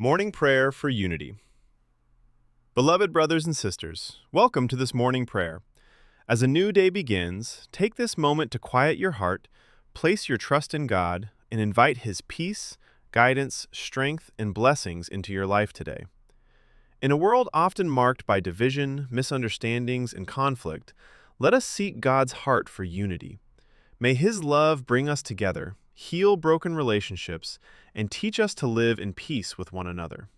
Morning Prayer for Unity. Beloved brothers and sisters, welcome to this morning prayer. As a new day begins, take this moment to quiet your heart, place your trust in God, and invite His peace, guidance, strength, and blessings into your life today. In a world often marked by division, misunderstandings, and conflict, let us seek God's heart for unity. May His love bring us together, heal broken relationships, and teach us to live in peace with one another.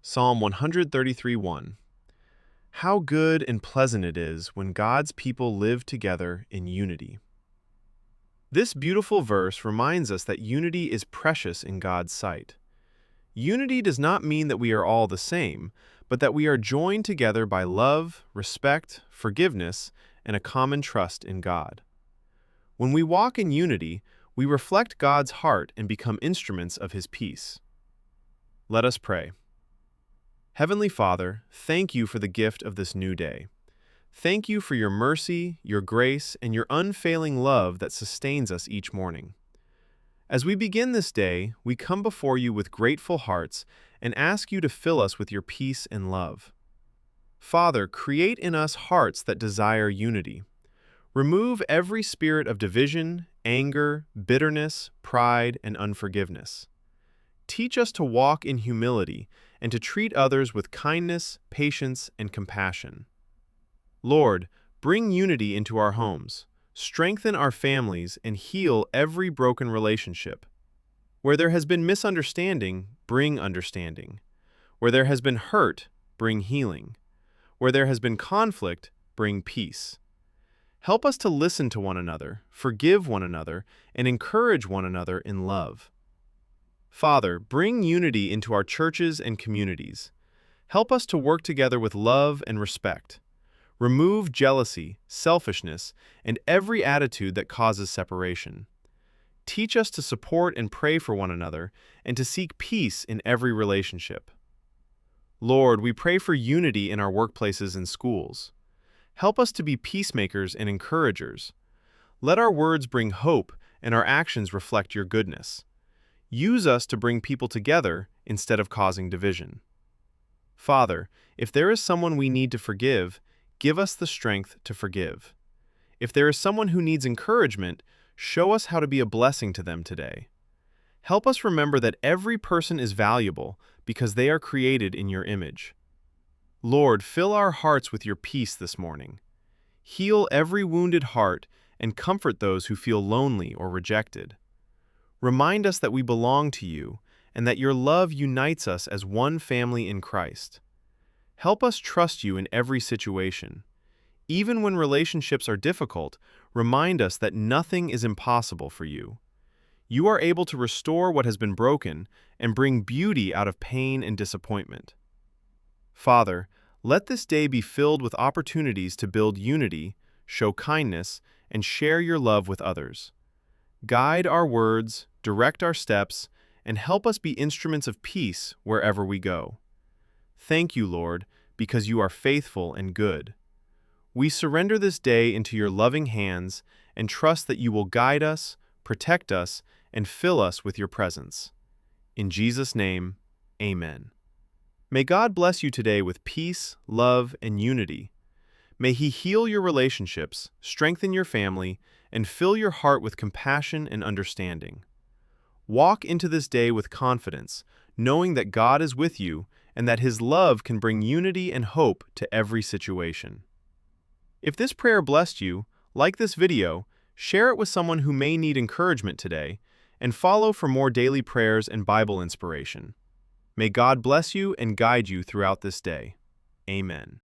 Psalm 133:1. How good and pleasant it is when God's people live together in unity. This beautiful verse reminds us that unity is precious in God's sight. Unity does not mean that we are all the same, but that we are joined together by love, respect, forgiveness, and a common trust in God. When we walk in unity, we reflect God's heart and become instruments of His peace. Let us pray. Heavenly Father, thank you for the gift of this new day. Thank you for your mercy, your grace, and your unfailing love that sustains us each morning. As we begin this day, we come before you with grateful hearts and ask you to fill us with your peace and love. Father, create in us hearts that desire unity. Remove every spirit of division, anger, bitterness, pride, and unforgiveness. Teach us to walk in humility and to treat others with kindness, patience, and compassion. Lord, bring unity into our homes, strengthen our families, and heal every broken relationship. Where there has been misunderstanding, bring understanding. Where there has been hurt, bring healing. Where there has been conflict, bring peace. Help us to listen to one another, forgive one another, and encourage one another in love. Father, bring unity into our churches and communities. Help us to work together with love and respect. Remove jealousy, selfishness, and every attitude that causes separation. Teach us to support and pray for one another and to seek peace in every relationship. Lord, we pray for unity in our workplaces and schools. Help us to be peacemakers and encouragers. Let our words bring hope and our actions reflect your goodness. Use us to bring people together instead of causing division. Father, if there is someone we need to forgive, give us the strength to forgive. If there is someone who needs encouragement, show us how to be a blessing to them today. Help us remember that every person is valuable because they are created in your image. Lord, fill our hearts with your peace this morning. Heal every wounded heart and comfort those who feel lonely or rejected. Remind us that we belong to you and that your love unites us as one family in Christ. Help us trust you in every situation. Even when relationships are difficult, remind us that nothing is impossible for you. You are able to restore what has been broken and bring beauty out of pain and disappointment. Father, let this day be filled with opportunities to build unity, show kindness, and share your love with others. Guide our words, direct our steps, and help us be instruments of peace wherever we go. Thank you, Lord, because you are faithful and good. We surrender this day into your loving hands and trust that you will guide us, protect us, and fill us with your presence. In Jesus' name, amen. May God bless you today with peace, love, and unity. May He heal your relationships, strengthen your family, and fill your heart with compassion and understanding. Walk into this day with confidence, knowing that God is with you and that His love can bring unity and hope to every situation. If this prayer blessed you, like this video, share it with someone who may need encouragement today, and follow for more daily prayers and Bible inspiration. May God bless you and guide you throughout this day. Amen.